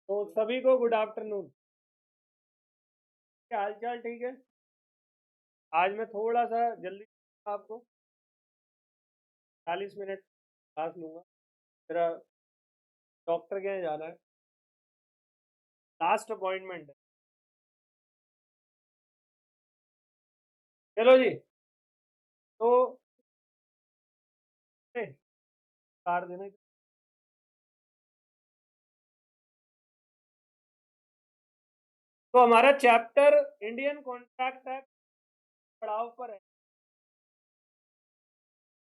तो सभी को गुड आफ्टरनून। क्या हाल चाल? ठीक है। आज मैं थोड़ा सा जल्दी आपको 40 मिनट क्लास लूंगा। मेरा डॉक्टर के यहाँ जाना है, लास्ट अपॉइंटमेंट है। चलो जी। तो कार देना। तो हमारा चैप्टर इंडियन कॉन्ट्रैक्ट एक्ट पड़ाव पर है,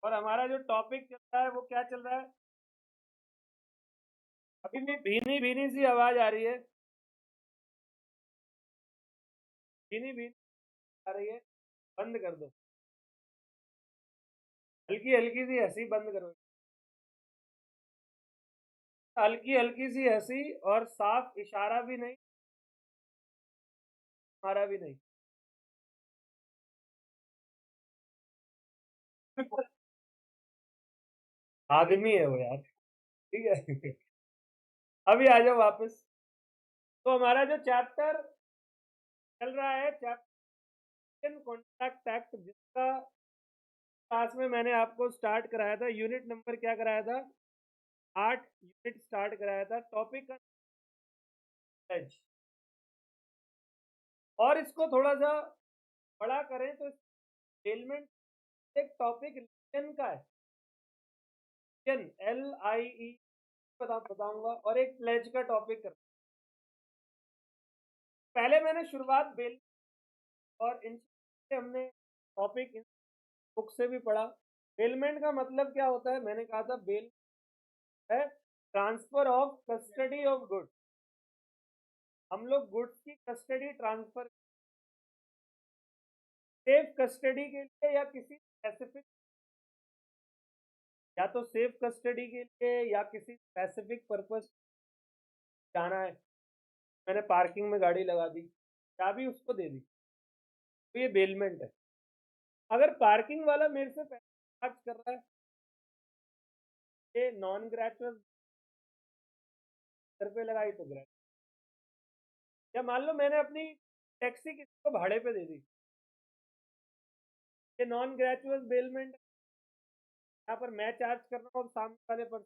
और हमारा जो टॉपिक चल रहा है वो क्या चल रहा है? अभी भी भीनी भीनी सी आवाज आ रही है। भीनी भीनी आ रही है। बंद कर दो। हल्की हल्की सी हंसी बंद करो। हल्की हल्की सी हंसी, और साफ इशारा भी नहीं, हमारा भी नहीं। आदमी है वो यार। ठीक है। अभी आ जाओ वापस। तो हमारा जो चैप्टर चल रहा है, चैप्टर कॉन्ट्रैक्ट एक्ट, जिसका क्लास में मैंने आपको स्टार्ट कराया था। यूनिट नंबर क्या कराया था? 8 यूनिट स्टार्ट कराया था। टॉपिक का एज। और इसको थोड़ा सा बड़ा करें तो एलिमेंट, एक टॉपिक लिजन का है। लिजन, LIE बताऊंगा, और एक प्लेज का टॉपिक कर। पहले मैंने शुरुआत बेल और इन से हमने टॉपिक बुक से भी पढ़ा। बेलमेंट का मतलब क्या होता है? मैंने कहा था बेल है transfer of custody of goods. हम लोग गुड्स की कस्टडी ट्रांसफर, सेफ कस्टडी के लिए या किसी स्पेसिफिक, या तो सेफ कस्टडी के लिए या किसी स्पेसिफिक पर्पस जाना है। मैंने पार्किंग में गाड़ी लगा दी, चाबी उसको दे दी, तो ये बेलमेंट है। अगर पार्किंग वाला मेरे से पैसे चार्ज कर रहा है, ये नॉन ग्रेचुअल घर पे लगाई तो ग्रेचुअल। या मान लो मैंने अपनी टैक्सी किसी को भाड़े पे दे दी, ये नॉन ग्रेचुअल बेलमेंट। यहाँ पर मैं चार्ज कर रहा हूँ, अब सामने वाले पर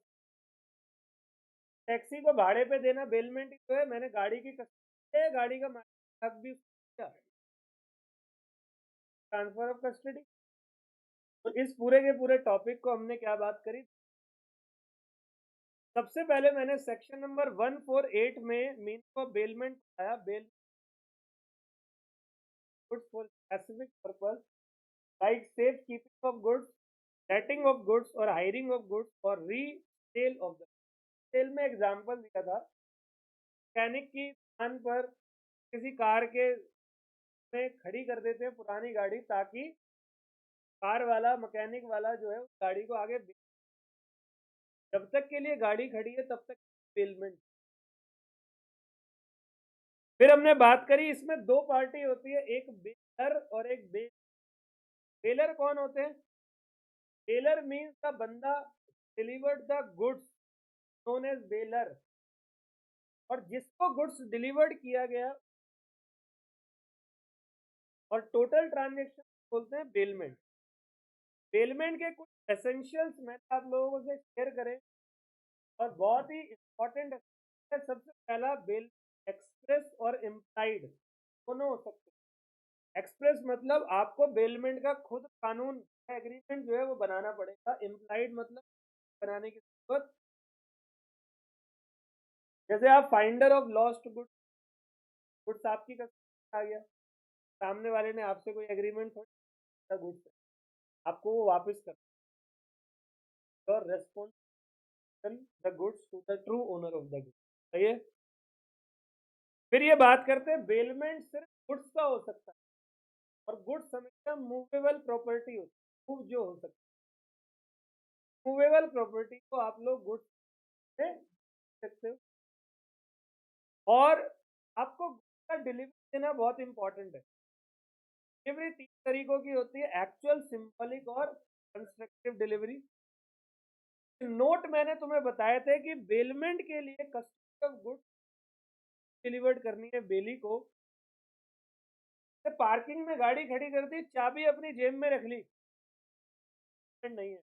टैक्सी को भाड़े पे देना बेलमेंट ही तो है। मैंने गाड़ी की गाड़ी का मालिक हक भी ट्रांसफर ऑफ कस्टडी। तो इस पूरे के पूरे टॉपिक को हमने क्या बात करी? सबसे पहले मैंने सेक्शन नंबर 148 में मीन ऑफ बेलमेंट आया। Bail goods for specific purpose, like safe keeping of goods, letting of goods, और हायरिंग ऑफ गुड्स, और resale of the sale. में एग्जांपल दिया था, मैकेनिक की दुकान पर किसी कार के में खड़ी कर देते हैं पुरानी गाड़ी, ताकि कार वाला, मैकेनिक वाला जो है उस गाड़ी को आगे जब तक के लिए गाड़ी खड़ी है तब तक बेलमेंट। फिर हमने बात करी, इसमें दो पार्टी होती है, एक बेलर और एक बेलर कौन होते हैं? बेलर मीन्स द बंदा delivered the goods, known as bailer. और जिसको गुड्स डिलीवर्ड किया गया और टोटल ट्रांजेक्शन बोलते हैं बेलमेंट। बेलमेंट के कुछ एसेंशियल्स मैंने आप लोगों से शेयर करें, और बहुत ही इंपॉर्टेंट है। सबसे पहला, बेल एक्सप्रेस और इम्प्लाइड दोनों हो सकते हैं। एक्सप्रेस मतलब आपको बेलमेंट का खुद कानून एग्रीमेंट जो है वो बनाना पड़ेगा। इम्प्लाइड मतलब बनाने की जरूरत, जैसे आप finder of lost goods, goods आपकी कस्टडी आ गया, सामने वाले ने आपसे कोई एग्रीमेंट थोड़ा गुड्स आपको वो वापस कर, your responsible the goods to the true owner of the goods. सही है। फिर ये बात करते हैं, बेलमेंट सिर्फ गुड्स का हो सकता है, और गुड्स हमेशा मूवेबल प्रॉपर्टी होती है, मूव जो हो सकती है। मूवेबल प्रॉपर्टी को आप लोग गुड्स में सकते हो। और आपको गुड्स का डिलीवरी देना बहुत इंपॉर्टेंट है। डिलीवरी 3 तरीकों की होती है, एक्चुअल, सिंबॉलिक और कंस्ट्रक्टिव डिलीवरी। नोट मैंने तुम्हें बताए थे कि बेलमेंट के लिए कस्टडी ऑफ गुड्स डिलीवर्ड करनी है बेली को, पार्किंग में गाड़ी खड़ी कर दी, चाबी अपनी जेब में रख ली, नहीं है।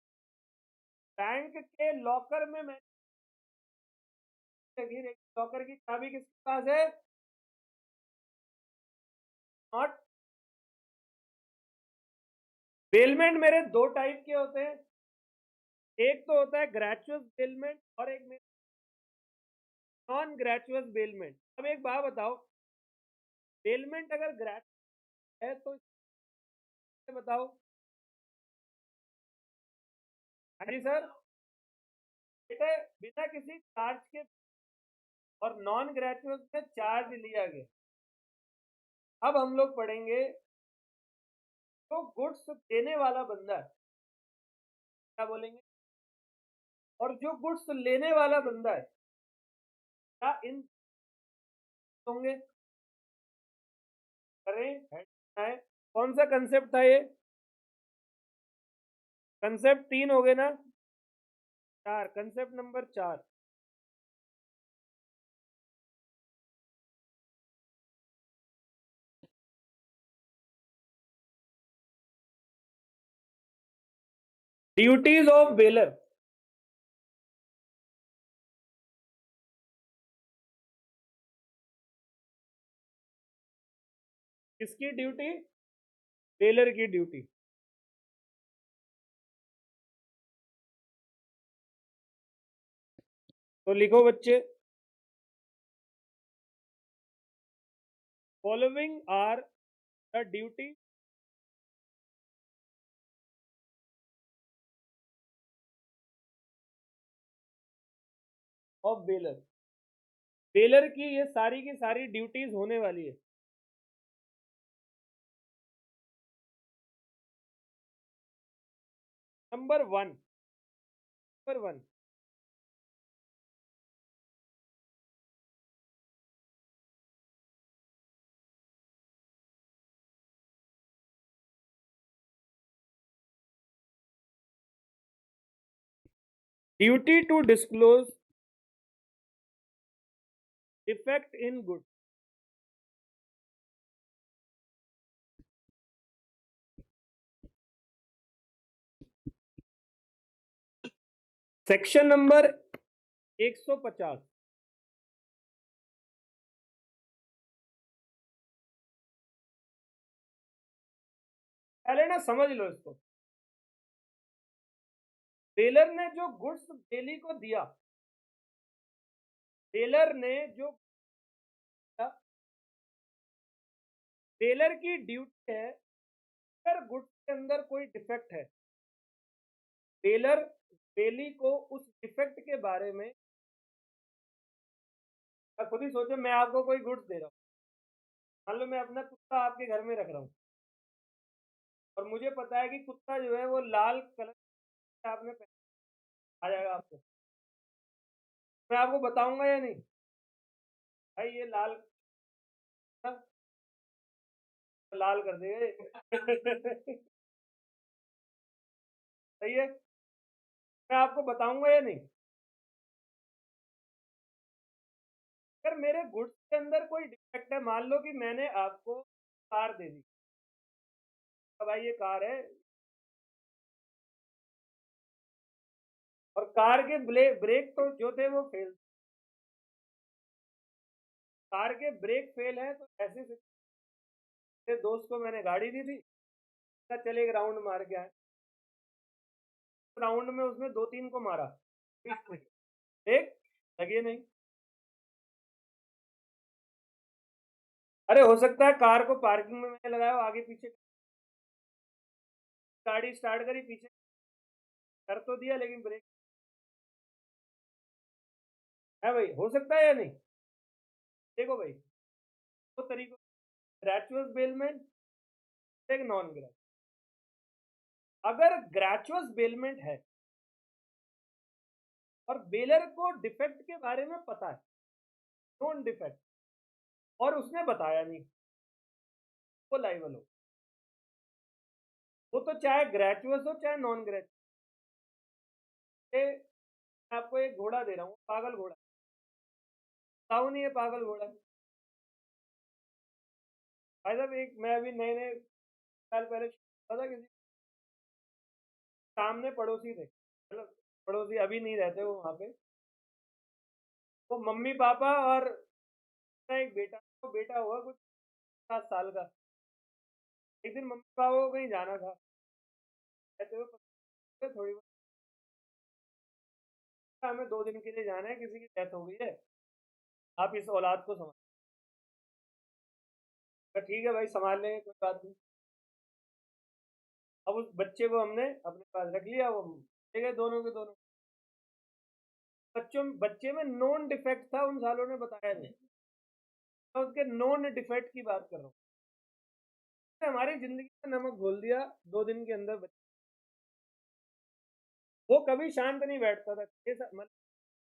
बैंक के लॉकर में मैं लॉकर की चाबी किसके पास है? नॉट। बेलमेंट मेरे दो टाइप के होते हैं, एक तो होता है ग्रेचुअस बेलमेंट और एक नॉन ग्रेचुअस बेलमेंट। अब एक बात बताओ, बेलमेंट अगर ग्रेचुअस है तो बताओ। हाँ जी सर, बेटा बिना किसी चार्ज के, और नॉन ग्रेचुअस में चार्ज लिया गया। अब हम लोग पढ़ेंगे तो गुड्स देने वाला बंदा है, क्या बोलेंगे, और जो गुड्स लेने वाला बंदा है, क्या इन होंगे? करें है। कौन सा कंसेप्ट था ये? कंसेप्ट 3 हो गए ना? 4, concept number 4। Duties of bailer. किसकी ड्यूटी? बेलर की ड्यूटी। तो लिखो बच्चे, following are the duty of bailer. Bailer की ये सारी की सारी ड्यूटीज होने वाली है। Number 1, duty to disclose defect in good. Section number 150। पहले ना समझ लो इसको। बेलर ने जो गुड्स बेली को दिया, बेलर ने जो, बेलर की ड्यूटी है, अगर गुड्स के अंदर कोई डिफेक्ट है, बेलर बेली को उस डिफेक्ट के बारे में, खुद ही सोचो, मैं आपको कोई गुड्स दे रहा हूँ, मान लो मैं अपना कुत्ता आपके घर में रख रहा हूँ, और मुझे पता है कि कुत्ता जो है वो लाल कलर आपने आ जाएगा आपको, मैं आपको बताऊंगा या नहीं भाई ये लाल, लाल कर देगा। सही है, मैं आपको बताऊंगा या नहीं? अगर मेरे गुड्स के अंदर कोई डिफेक्ट है, मान लो कि मैंने आपको कार दे दी, अब भाई ये कार है, और कार के ब्रेक तो जो थे वो फेल, कार के ब्रेक फेल है, तो ऐसे से दोस्त को मैंने गाड़ी दी थी, चले एक राउंड मार के आए, राउंड में उसने 2-3 को मारा, एक लगे नहीं। अरे हो सकता है कार को पार्किंग में मैंने लगाया, आगे पीछे गाड़ी स्टार्ट करी, पीछे कर तो दिया लेकिन ब्रेक है भाई, हो सकता है या नहीं? देखो भाई, दो तरीकों, ग्रेचुअस बेलमेंट, एक नॉन ग्रेचुअस। अगर ग्रेचुअस बेलमेंट है और बेलर को डिफेक्ट के बारे में पता है, नॉन डिफेक्ट, और उसने बताया नहीं, वो लाइबल हो, वो तो चाहे ग्रेचुअस हो चाहे नॉन ग्रेचुअस। मैं आपको एक घोड़ा दे रहा हूँ, पागल घोड़ा, बताओ नहीं है पागल घोड़ा, भाई साहब एक मैं अभी नए नए साल पहले पता किसी सामने पड़ोसी थे, मतलब पड़ोसी अभी नहीं रहते वो वहाँ पे। वो मम्मी पापा और उसका एक बेटा, वो बेटा हुआ कुछ 7 साल का। एक दिन मम्मी पापा को कहीं जाना था, कहते हुए थोड़ी बहुत, हमें 2 दिन के लिए जाना है, किसी की डेथ हो गई है, आप इस औलाद को संभाल। ठीक है भाई संभाल लेंगे, कोई बात नहीं। अब उस बच्चे को हमने अपने पास रख लिया, वो ले गए दोनों के दोनों। बच्चे में नॉन डिफेक्ट था, उन सालों ने बताया नहीं। मैं उसके नॉन डिफेक्ट की बात कर रहा हूँ। उसने हमारी जिंदगी में नमक घोल दिया 2 दिन के अंदर। वो कभी शांत नहीं बैठता था, मतलब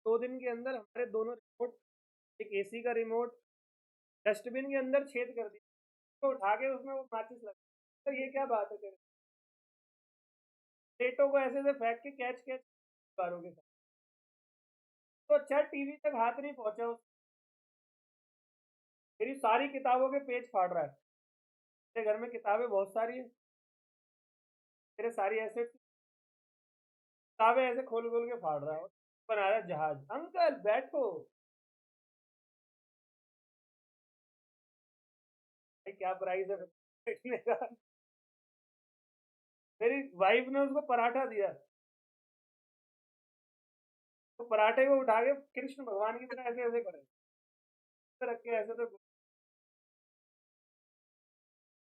2 दिन के अंदर हमारे दोनों रिमोट, एक एसी का रिमोट डस्टबिन के अंदर छेद कर दिया, तो उठा के उसमें वो माचिस लगा। तो ये क्या बात है तेरे, प्लेटों को ऐसे से फेंक के कैच कैच बारों के साथ। तो अच्छा टीवी तक हाथ नहीं पहुंचा मेरी सारी किताबों के पेज फाड़ रहा है। तेरे घर में किताबें बहुत सारी है, तेरे सारी एसेट किताबें ऐसे खोल खोल के फाड़ रहा है, बना रहा है जहाज। अंकल बैठो भाई, क्या प्राइस है बैठने का। मेरी वाइफ ने उसको पराठा दिया, तो पराठे को उठा के कृष्ण भगवान की तरह ऐसे ऐसे करे, रख के ऐसे तो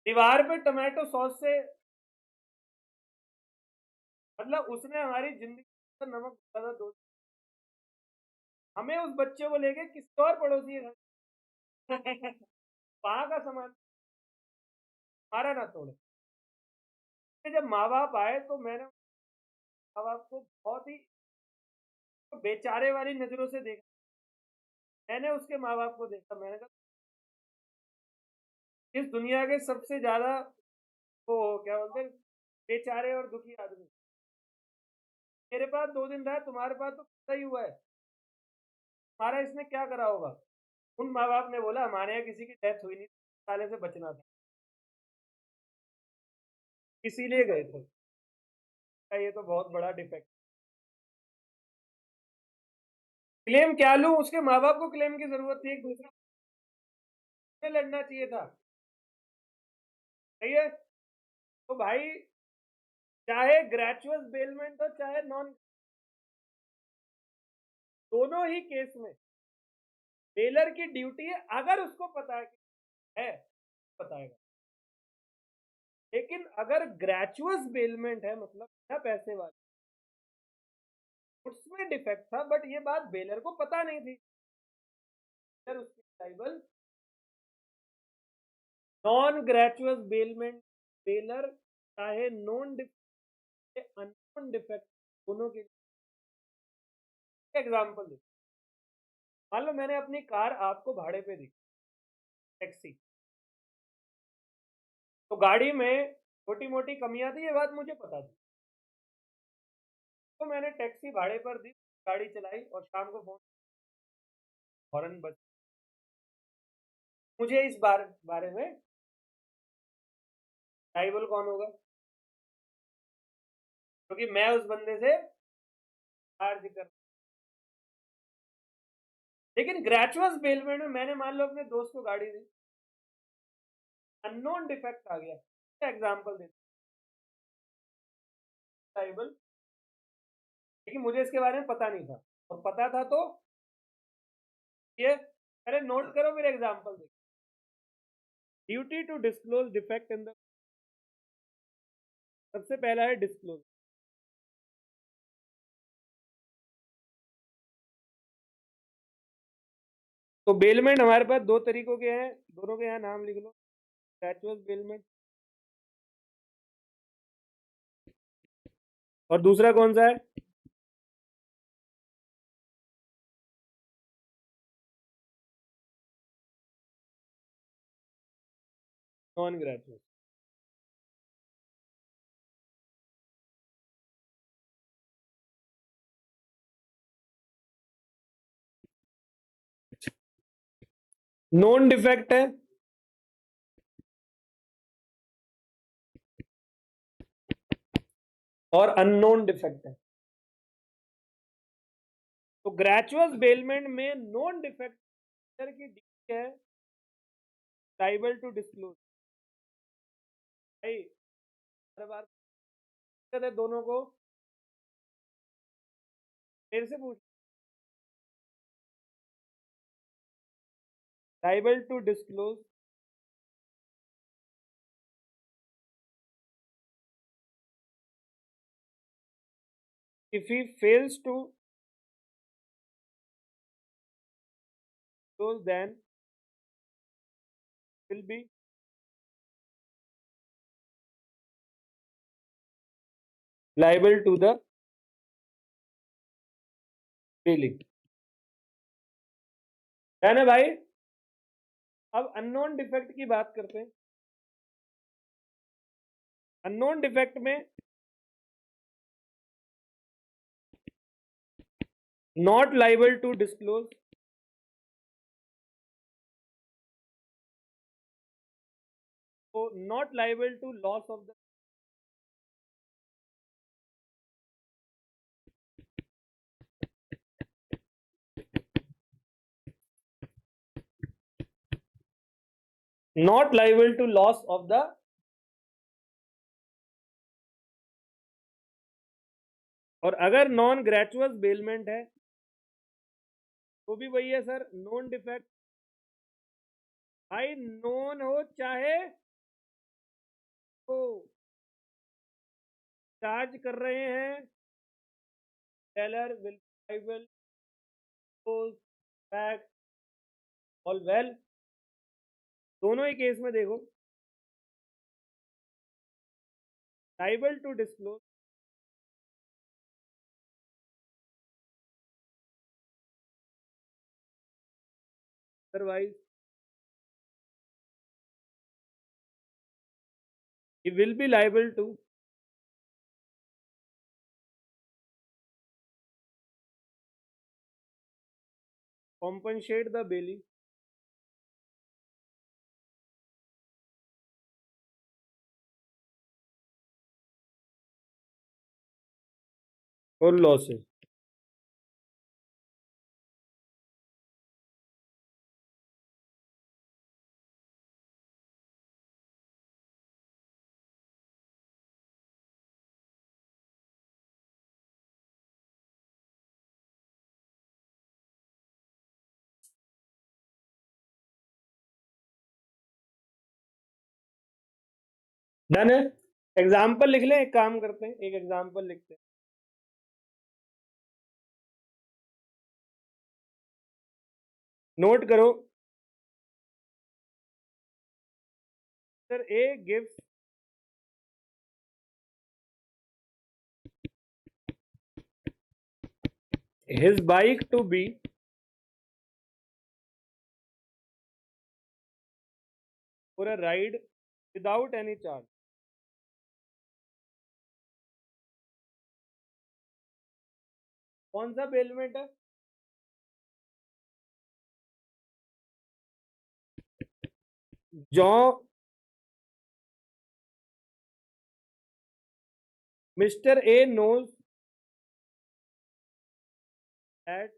दीवार पे टमाटो सॉस से, मतलब उसने हमारी जिंदगी पर नमक ज्यादा दो। हमें उस बच्चे को लेके किसी और पड़ोसी है वहां का सामान हमारा ना तोड़े। जब माँ बाप आए तो मैंने माँ बाप को बहुत ही बेचारे वाली नजरों से देखा। मैंने उसके माँ बाप को देखा, मैंने कहा इस दुनिया के सबसे ज्यादा वो क्या बोलते हैं, बेचारे और दुखी आदमी। मेरे पास 2 दिन रहा, तुम्हारे पास तो पता ही हुआ है, तुम्हारा इसने क्या करा होगा। उन माँ बाप ने बोला हमारे यहाँ किसी की डेथ हुई नहीं, साले से बचना था, इसीलिए गए थे। ये तो बहुत बड़ा डिफेक्ट। क्लेम क्या लूं, उसके माँ बाप को क्लेम की जरूरत थी, एक दूसरे से लड़ना चाहिए था। सही है। तो भाई चाहे ग्रेचुअस बेलमेंट हो चाहे नॉन, दोनों ही केस में बेलर की ड्यूटी है, अगर उसको पता है बताएगा। लेकिन अगर ग्रेचुअस बेलमेंट है, मतलब बिना पैसे वाले, उसमें डिफेक्ट था, बट ये बात बेलर को पता नहीं थी, बेलर उसकी liable. Non gratuitous bailment baler चाहे नॉन डिफेक्ट अननोन डिफेक्ट, दोनों के एग्जाम्पल दे। मान लो मैंने अपनी कार आपको भाड़े पे दी, टैक्सी, तो गाड़ी में छोटी मोटी कमियां थी, ये बात मुझे पता थी, तो मैंने टैक्सी भाड़े पर दी, गाड़ी चलाई और शाम को फोन, हॉर्न बज। मुझे इस बारे में लाइबल कौन होगा, क्योंकि मैं उस बंदे से चार्ज कर। लेकिन ग्रेचुअस बेलमेंट में मैंने मान लो अपने दोस्त को गाड़ी दी, अननोन डिफेक्ट आ गया, एग्जाम्पल दे लाइबल, लेकिन मुझे इसके बारे में पता नहीं था, और पता था तो ये पहले नोट करो फिर एग्जाम्पल दे। Duty to disclose defect in the, सबसे पहला है डिस्क्लोज। तो बेलमेंट हमारे पास 2 तरीकों के हैं, दोनों के यहाँ नाम लिख लो, ग्रेचुअस बेलमेंट और दूसरा कौन सा है, नॉन ग्रेचुअस। नॉन डिफेक्ट है और अननोन डिफेक्ट है। तो ग्रेचुअस बेलमेंट में नोन डिफेक्ट की डिग्री है लाइबल टू डिस्क्लोज। भाई हर बार कहते हैं दोनों को फिर से पूछ, liable to disclose if he fails to disclose, then will be liable to the billing। है ना भाई। अब अननोन डिफेक्ट की बात करते हैं। अननोन डिफेक्ट में नॉट लाइबल टू डिस्क्लोज, तो not liable to loss of the, not liable to loss of the, और अगर नॉन ग्रेचुअस बेलमेंट है तो भी वही है सर, नोन डिफेक्ट। भाई नोन हो चाहे तो चार्ज कर रहे हैं, tailor will liable back all well. दोनों ही केस में देखो liable to disclose, otherwise he will be liable to compensate the bailee for losses। Done है। एग्जाम्पल लिख लें, एक काम करते हैं, एक एग्जाम्पल लिखते हैं। नोट करो, sir A gives his bike to be for a ride without any charge। कौन सा बेलमेंट है? जो mister A knows that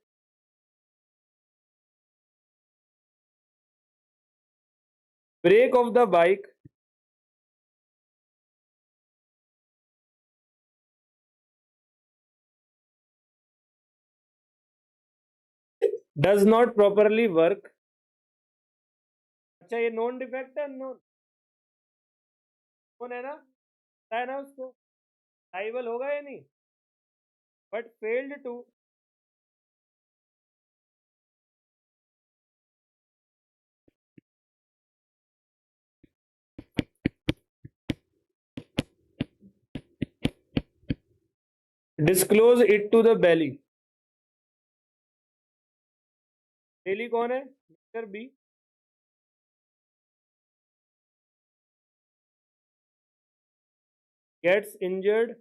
brake of the bike does not properly work। अच्छा ये नॉन डिफेक्ट है, नॉन कौन है ना, है ना, उसको लाइबल होगा या नहीं, but failed to disclose it to the bailee. Bailee कौन है? Mister B. Gets injured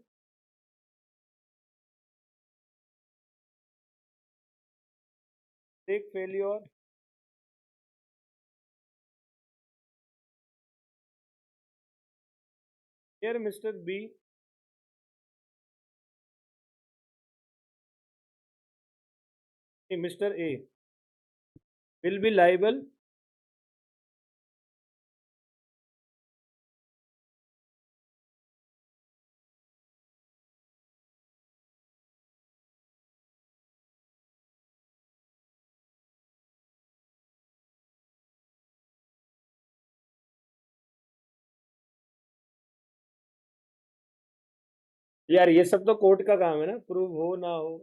brake failure here Mr. B mister A will be liable यार ये सब तो कोर्ट का काम है ना, प्रूव हो ना हो।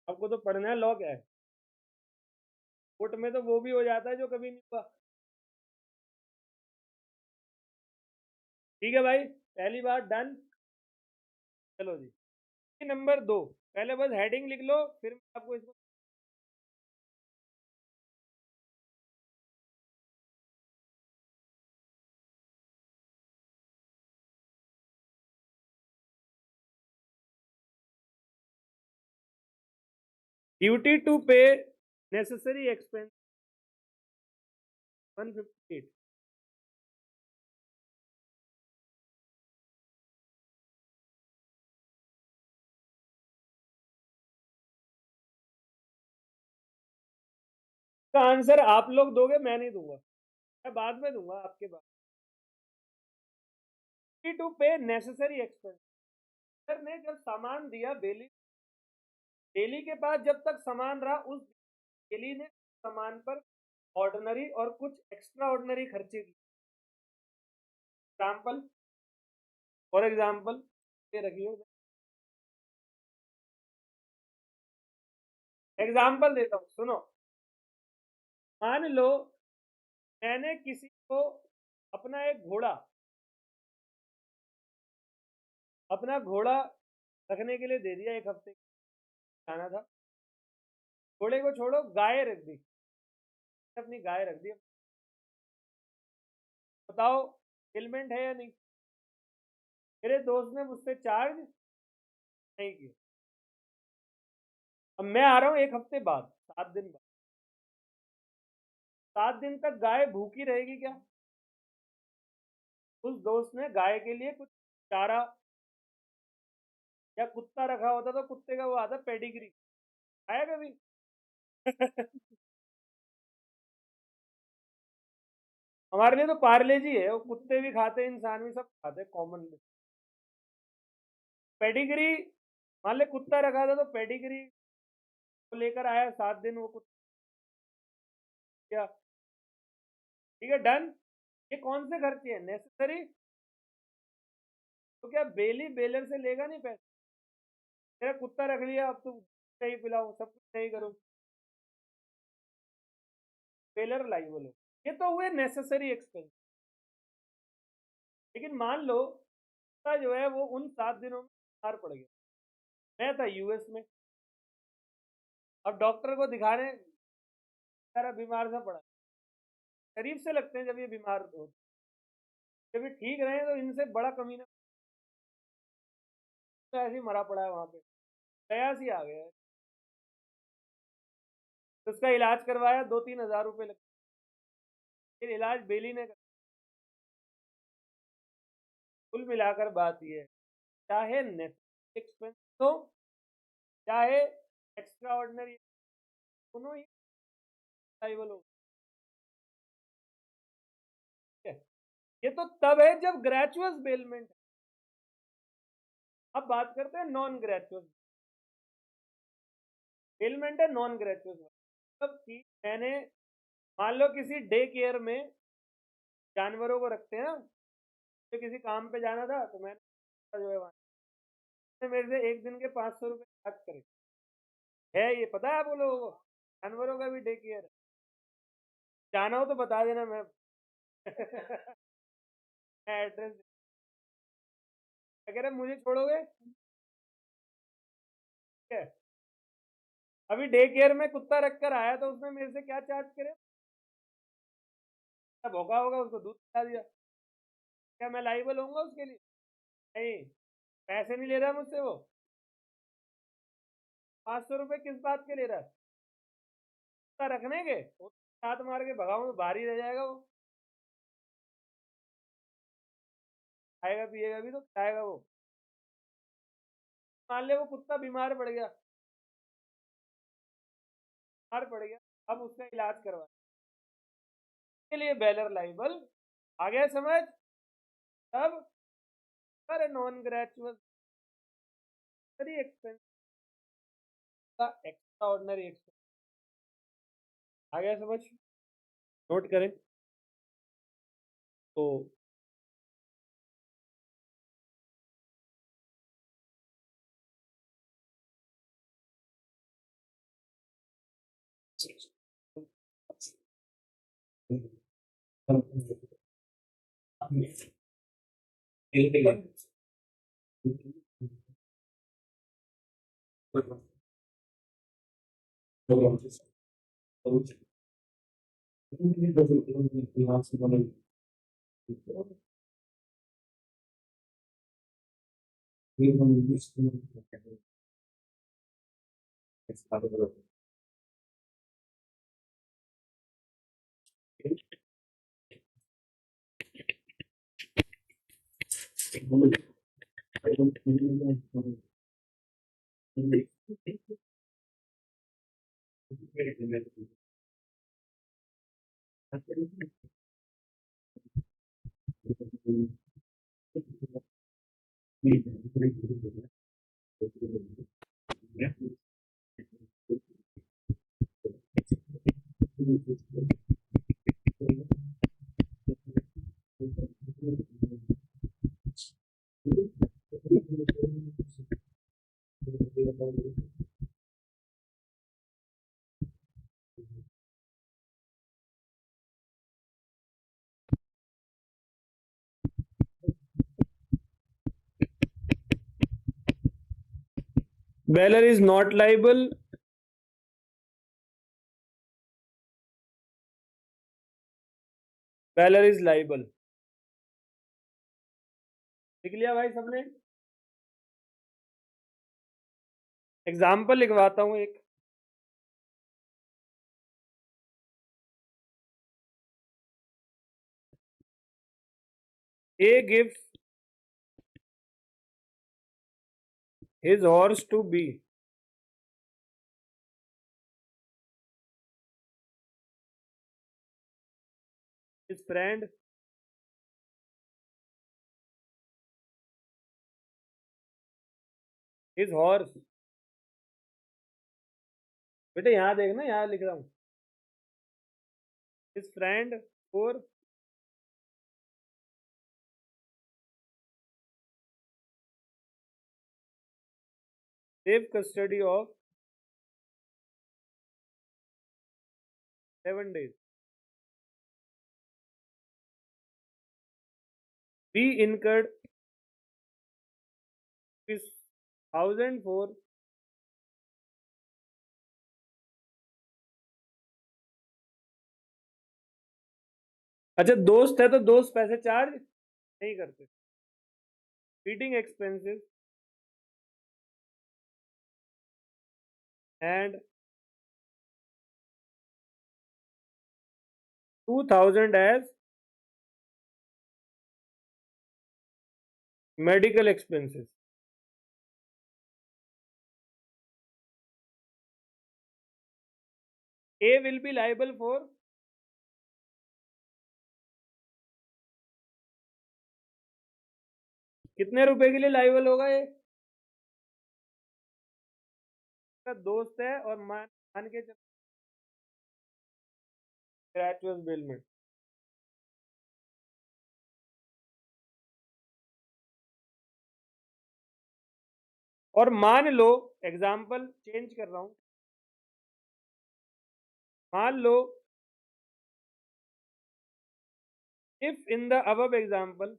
आपको तो पढ़ना है लॉ क्या है। कोर्ट में तो वो भी हो जाता है जो कभी नहीं हुआ। ठीक है भाई, पहली बात डन। चलो जी, नंबर 2, पहले बस हेडिंग लिख लो, फिर मैं आपको इसको। ड्यूटी टू पे नेसेसरी एक्सपेंस 158। का आंसर आप लोग दोगे, मैं नहीं दूंगा, मैं बाद में दूंगा आपके बाद। ड्यूटी टू पे नेसेसरी एक्सपेंस, सर ने जब सामान दिया बेली, बेली के पास जब तक सामान रहा, उस बेली ने सामान पर ऑर्डिनरी और कुछ एक्स्ट्रा ऑर्डिनरी खर्चे किए। एग्जाम्पल, फॉर एग्जाम्पल ये रखिए, एग्जाम्पल देता हूँ सुनो। मान लो मैंने किसी को अपना एक घोड़ा, अपना घोड़ा रखने के लिए दे दिया, 1 हफ्ते जाना था। घोड़े को छोड़ो, गाय रख दी, अपनी गाय रख दी। बताओ एलिमेंट है या नहीं। मेरे दोस्त ने मुझसे चार्ज नहीं किया। अब मैं आ रहा हूँ 1 हफ्ते बाद, 7 दिन बाद। 7 दिन तक गाय भूखी रहेगी क्या। उस दोस्त ने गाय के लिए कुछ चारा, या कुत्ता रखा होता तो कुत्ते का वो आता पेडिग्री, आया कभी। हमारे लिए तो पार्ले जी है, वो कुत्ते भी खाते, इंसान भी सब खाते, कॉमन। पेडिग्री, मान ले कुत्ता रखा था तो पेडिग्री को लेकर आया, 7 दिन वो कुत्ता। ठीक है डन। ये कौन से खर्चे हैं, नेसेसरी। तो क्या बेली बेलर से लेगा नहीं पैसे। मेरा कुत्ता रख लिया, अब तो नहीं पिलाऊं, सब कुछ नहीं करूं, बेलर लाई बोलो। ये तो हुए नेसेसरी एक्सपेंस। लेकिन मान लो कुत्ता जो है वो उन 7 दिनों में बीमार पड़ गया। मैं था यूएस में, अब डॉक्टर को दिखाने सारा बीमार सा पड़ा। शरीफ से लगते हैं जब ये बीमार हो, जब ये ठीक रहे तो इनसे बड़ा कमीना तो ऐसे ही मरा पड़ा है वहां पे, दया सी आ गया है। तो उसका इलाज करवाया, 2-3 हज़ार रुपए लगे। फिर इलाज बेली ने कर। कुल मिलाकर बात ये है, चाहे नेसेसरी एक्सपेंस हो, चाहे एक्स्ट्रा ऑर्डिनरी, दोनों ही लाइबल हो। ठीक है, ये तो तब है जब ग्रेचुअस बेलमेंट है। अब बात करते हैं नॉन ग्रेचुअस बेलमेंट है। नॉन ग्रेचुअस मतलब कि मैंने, मान लो किसी डे केयर में जानवरों को रखते हैं ना, तो किसी काम पे जाना था तो मैंने जो है वहाँ मेरे से 1 दिन के 500 रुपये चार्ज करे। है ये पता है आप लोगों को, जानवरों का भी डे केयर है। जाना हो तो बता देना, मैं मैं एड्रेस अगर मुझे छोड़ोगे। ठीक है, अभी डे केयर में कुत्ता रख कर आया तो उसने मेरे से क्या चार्ज करे। भोगा होगा, उसको दूध पिला दिया, क्या मैं लाइबल होऊंगा उसके लिए। नहीं, पैसे नहीं ले रहा मुझसे वो। 500 रुपये किस बात के ले रहा है, कुत्ता रखने के, वो हाथ मार के भगाऊं तो भारी रह जाएगा वो। खाएगा पिएगा भी तो खाएगा वो। मान ले वो कुत्ता बीमार पड़ गया, बीमार पड़ गया, अब उसका इलाज करवा के लिए बेलर लाइबल आ गया समझ। तब अरे नॉन ग्रेचुअल एक्सपेंस का एक्स्ट्रा ऑर्डिनरी एक्सपेंस आ गया समझ। नोट करें तो baler is not liable baler is liable. लिख लिया भाई सबने। एग्जाम्पल लिखवाता हूं एक। A gives his horse to B. His friend his horse। बेटे यहाँ देखना, यहाँ लिख रहा हूँ। His friend for safe custody of 7 days. B incurred 1000 for अच्छा दोस्त है तो दोस्त पैसे चार्ज नहीं करते। Feeding expenses and 2000 as medical expenses. A will be liable for कितने रुपए के लिए लाइबल होगा ये? का दोस्त है और मान के चल ग्रेचुअस बिल में। और मान लो, एग्जाम्पल चेंज कर रहा हूं, मान लो if in the above example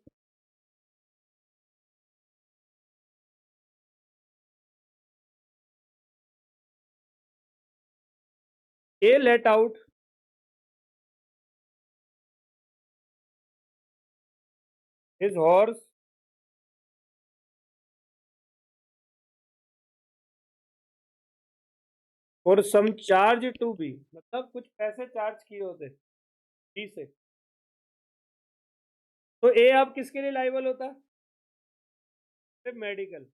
A let out his horse for some charge to B, मतलब कुछ पैसे चार्ज किए होते B से, तो A अब किसके लिए लाइबल होता? Medical.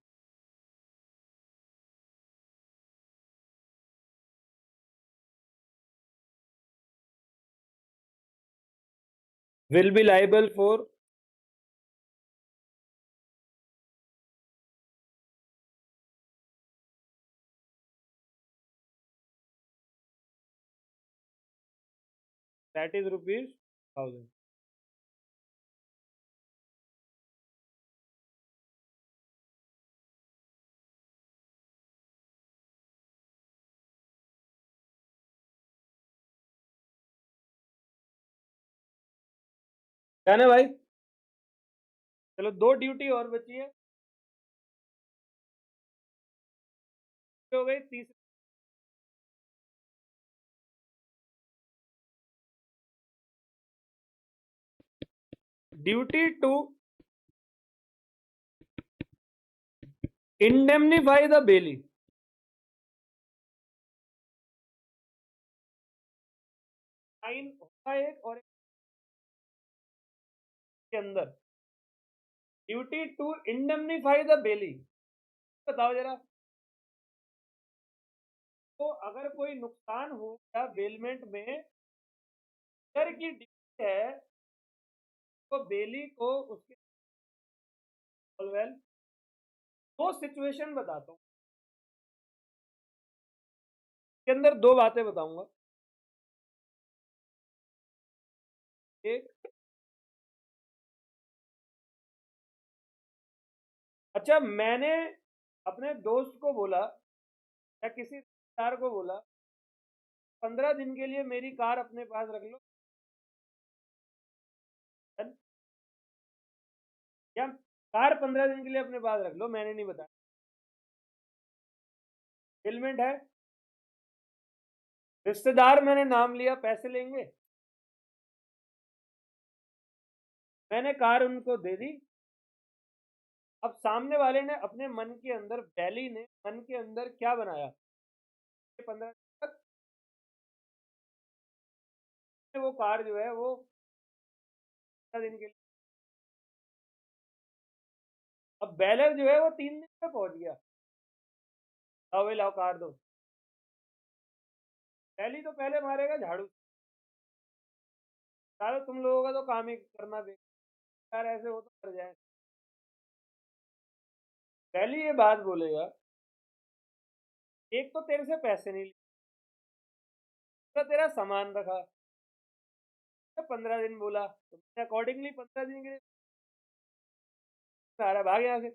will be liable for that is rupees 1000. है ना भाई? चलो 2 ड्यूटी और बची है, हो गई तीसरी। Duty to indemnify the bailee. Sign होगा एक और एक के अंदर duty to indemnify the bailee. बताओ जरा, तो अगर कोई नुकसान हो गया बेलमेंट में, शेयर की ड्यूटी है तो बेली को उसके वेल दो सिचुएशन बताता हूँ, के अंदर दो बातें बताऊंगा। एक, अच्छा मैंने अपने दोस्त को बोला या किसी रिश्तेदार को बोला 15 दिन के लिए मेरी कार अपने पास रख लो, या कार 15 दिन के लिए अपने पास रख लो, मैंने नहीं बताया, बिलमेंट है, रिश्तेदार मैंने नाम लिया, पैसे लेंगे, मैंने कार उनको दे दी। अब सामने वाले ने अपने मन के अंदर, बैली ने मन के अंदर क्या बनाया, 15 तक वो कार जो है वो 15 दिन के लिए, अब बैलर जो है वो 3 दिन में पहुंच गया, लाओ भाई लाओ कार दो। बैली तो पहले मारेगा झाड़ू, सारे तुम लोगों का तो काम ही करना बेकार, ऐसे हो तो कर जाए। पहली ये बात बोलेगा, एक तो तेरे से पैसे नहीं लिए, तो तेरा सामान रखा, तो 15 दिन बोला तो अकॉर्डिंगली 15 दिन के लिए सारा भाग यहाँ से।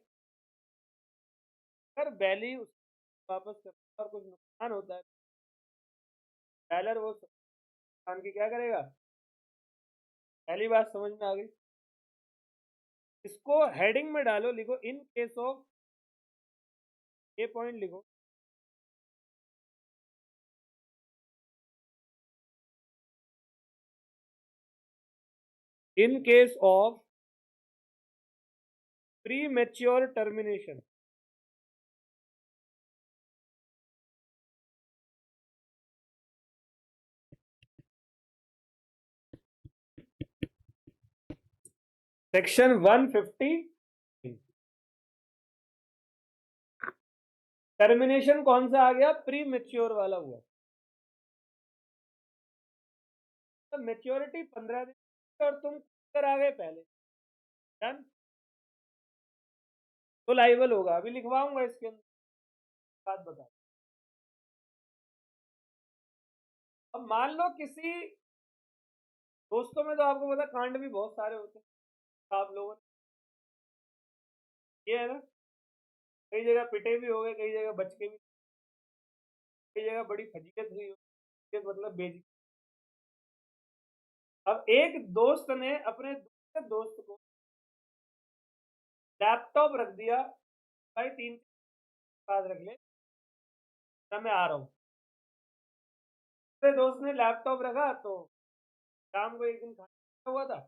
अगर बैली वापस करता और कुछ नुकसान होता है, बैलर वो नुकसान की क्या करेगा? पहली बात समझ में आ गई? इसको हेडिंग में डालो, लिखो इन केस ऑफ, ये पॉइंट लिखो, इन case of pre mature termination, section 150, termination कौन सा आ गया? प्री मैच्योर वाला हुआ, तो मैच्योरिटी 15 दिन और तुम कर आ गए पहले, डन, तो लाइबल होगा। अभी लिखवाऊंगा इसके अंदर, बात बता। अब मान लो किसी, दोस्तों में तो आपको पता कांड भी बहुत सारे होते हैं, आप लोगों ने, ये है ना, कई जगह पिटे भी हो गए, कई जगह बच के भी, कई जगह बड़ी फजीयत हुई हो, फजीयत मतलब बेइज्जती। अब एक दोस्त ने अपने दूसरे दोस्त को लैपटॉप रख दिया, भाई 3 पास रख ले, मैं आ रहा हूँ। दूसरे दोस्त ने लैपटॉप रखा तो शाम को एक दिन खाना हुआ था,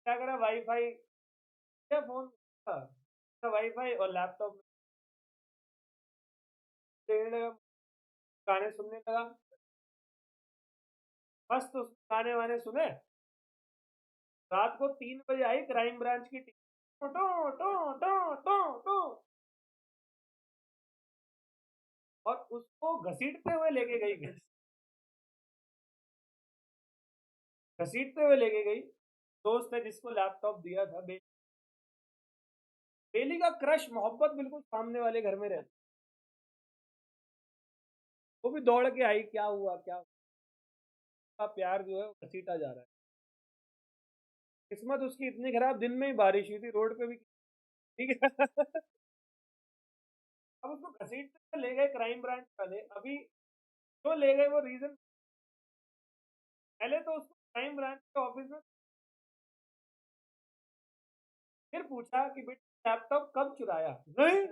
क्या करा, वाईफाई या फोन, वाईफाई और लैपटॉप देखने लगा, गाने सुनने लगा, मस्त उस गाने वाने सुने। रात को 3 बजे आई क्राइम ब्रांच की टीम, टो टो टो टो टो टो, और उसको घसीटते हुए लेके गई घर। घसीटते हुए लेके गई। दोस्त है जिसको लैपटॉप दिया था, बेली का क्रश मोहब्बत बिल्कुल सामने वाले घर में रहती, वो भी दौड़ के आई, क्या हुआ क्या हुआ, प्यार जो है वो घसीटा जा रहा है। किस्मत उसकी इतनी खराब, दिन में ही बारिश हुई थी, रोड पे भी, ठीक है। अब उसको घसीटते ले गए क्राइम ब्रांच वाले। अभी जो ले गए वो रीजन, पहले तो उसको क्राइम ब्रांच के ऑफिस में फिर पूछा कि बेटा लैपटॉप कब चुराया, नहीं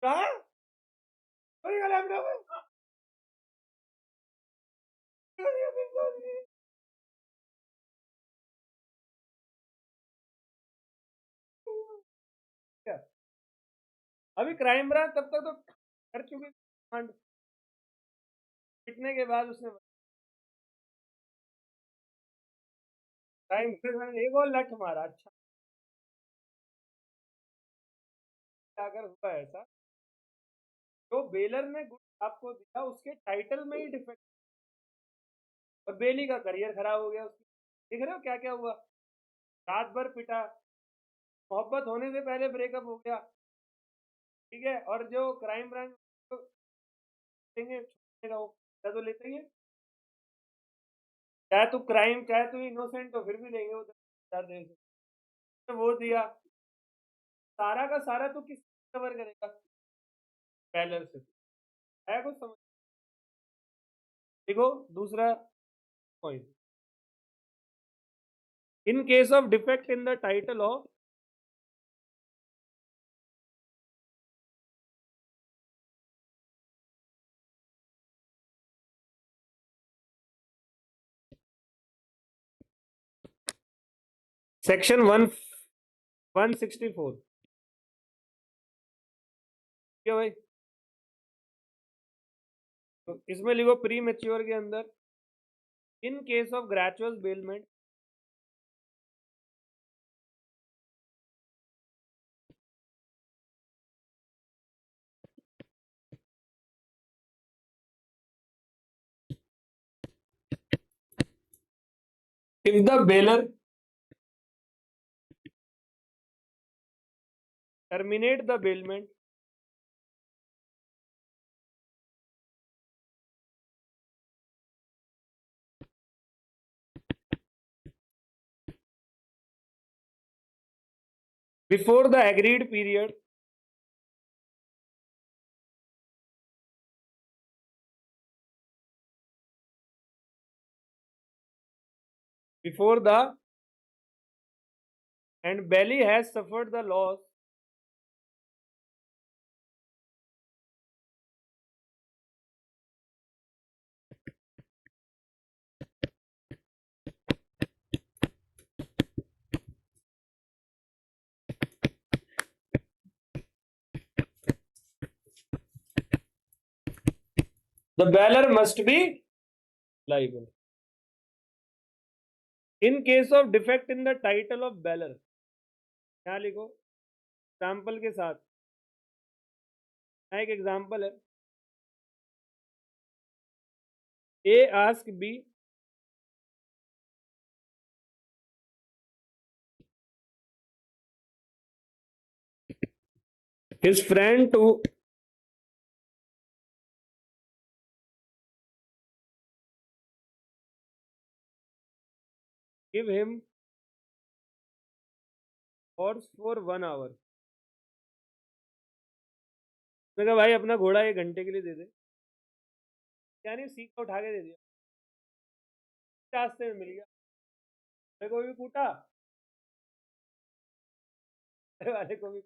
कहा चोरी का लैपटॉप है? क्या? अभी क्राइम ब्रांच तब तक तो कर चुकी कांड। पिटने के बाद उसने क्राइम ब्रांच एक और लठ मारा। अच्छा, अगर हुआ ऐसा, जो बेलर ने गुड आपको दिया उसके टाइटल में ही डिफेक्ट, और बेली का करियर खराब हो गया उसकी। देख रहे हो क्या क्या हुआ, रात भर पिटा, मोहब्बत होने से पहले ब्रेकअप हो गया, ठीक है। और जो क्राइम ब्रांच देंगे छोड़ने का, वो पैसा तो लेते ही है, चाहे तू क्राइम, चाहे तू इनोसेंट हो, फिर भी लेंगे वो 10,000 दे से। तो वो दिया, सारा का सारा तू किस कवर करेगा, बैलर से है कुछ समझ। देखो दूसरा point, in case of defect in the title of section 164, क्या भाई, तो इसमें लिखो प्री मेच्योर के अंदर, in case of gratuitous bailment, if the bailor terminate the bailment before the agreed period, before the and belly has suffered the loss the bailor must be liable. In case of defect in the title of bailor, क्या लिखो example के साथ, एक example है, A ask B his friend to give him horse for 1 hour. मैं कहा भाई अपना घोड़ा 1 घंटे के लिए दे दे, क्या नहीं सीख उठा के दे दिया, रास्ते में मिल गया, मेरे को भी कूटा, वाले को भी।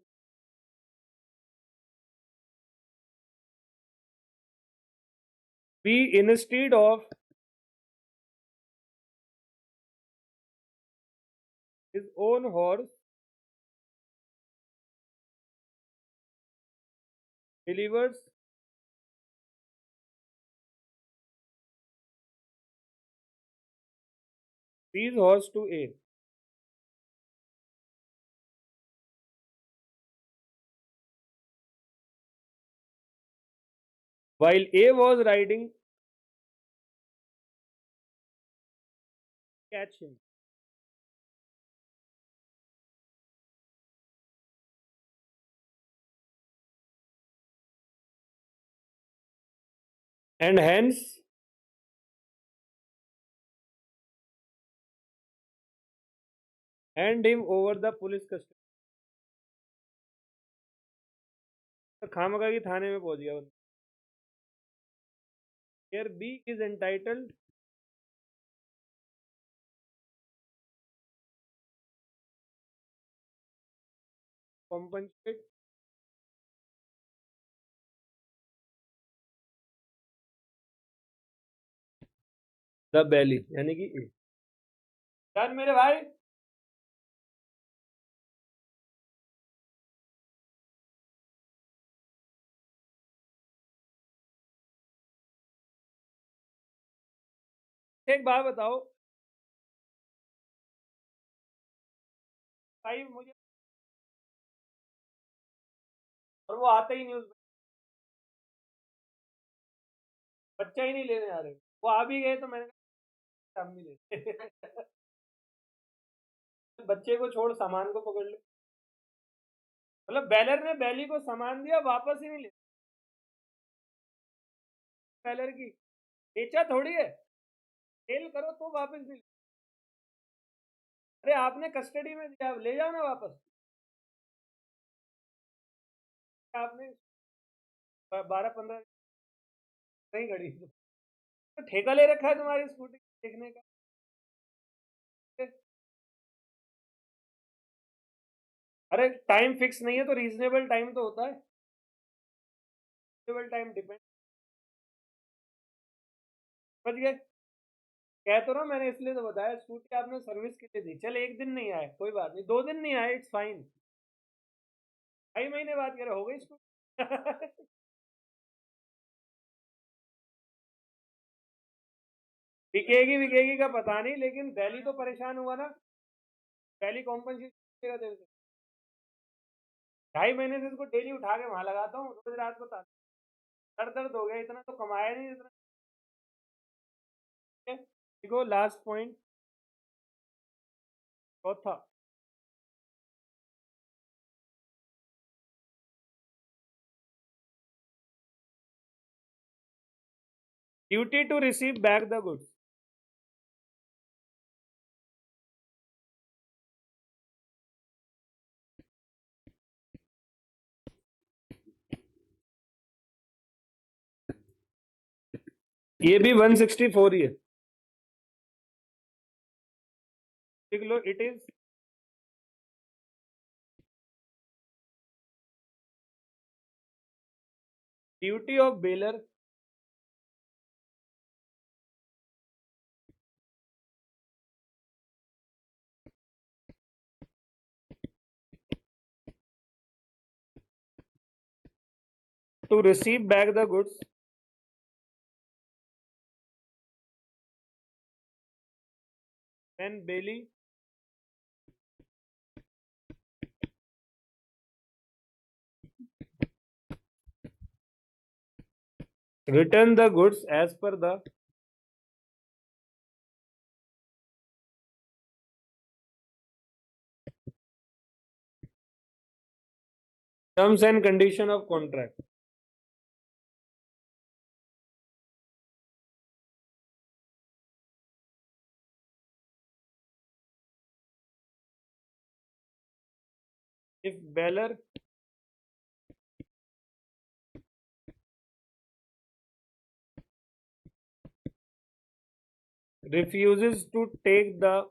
B instead of his own horse delivers B's horse to A. While A was riding catch him. And hence hand him over the police custody. तो खामखा की थाने में पहुंच गया बंदा. Here B is entitled compensate the belly, यानी कि A. Done मेरे भाई. एक बात बताओ भाई मुझे, और वो आते ही न्यूज, बच्चा ही नहीं लेने आ रहे, वो आ भी गए तो मैंने कहा हम नहीं लेते. बच्चे को छोड़ सामान को पकड़ ले. मतलब बेलर ने बैली को सामान दिया, वापस ही नहीं ले. बेलर की बेचा थोड़ी है, सेल करो तो वापस नहीं. अरे आपने कस्टडी में दिया, ले जाओ ना वापस. आपने 12-15 नहीं खड़ी तो ठेका ले रखा है तुम्हारी स्कूटी देखने का. अरे टाइम फिक्स नहीं है तो रीजनेबल टाइम तो होता है. Reasonable time depend. समझ गए. कह तो रहा हूं, मैंने इसलिए तो बताया, स्कूटी आपने सर्विस के लिए दी, चल एक दिन नहीं आए कोई बात नहीं, 2 दिन नहीं आए, इट्स फाइन. 2.5 महीने बाद कह रहे हो गई स्कूटी. बिकेगी बिकेगी का पता नहीं, लेकिन दिल्ली तो परेशान हुआ ना. दिल्ली कॉम्पनसेशन देगा तेरे से. 2.5 महीने से इसको डेली उठा के वहां लगाता हूँ, रोज रात को दर्द दर्द हो गया, इतना तो कमाया नहीं इतना. देखो लास्ट पॉइंट चौथा. Duty to receive back the goods. ये भी 164 ही है. देख लो, it is duty of bailor to receive back the goods when Bailey return the goods as per the terms and condition of contract. If Baylor refuses to take the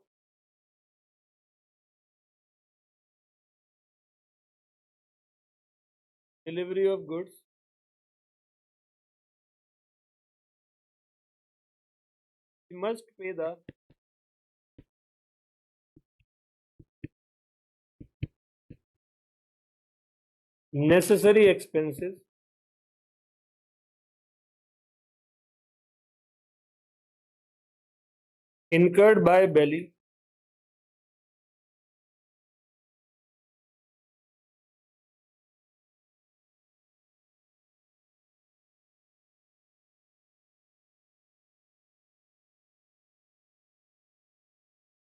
delivery of goods, he must pay the necessary expenses incurred by Bailey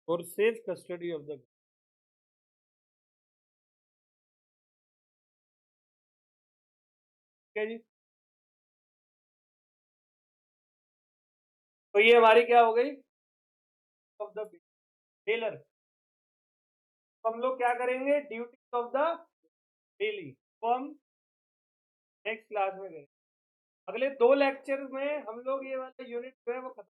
और safe custody of the. ठीक है जी। तो ये हमारी क्या हो गई of the baler. तो हम लोग क्या करेंगे ड्यूटी ऑफ द डेली, तो हम नेक्स्ट क्लास में करेंगे। अगले 2 लेक्चर में हम लोग ये वाला यूनिट जो है वो खत्म।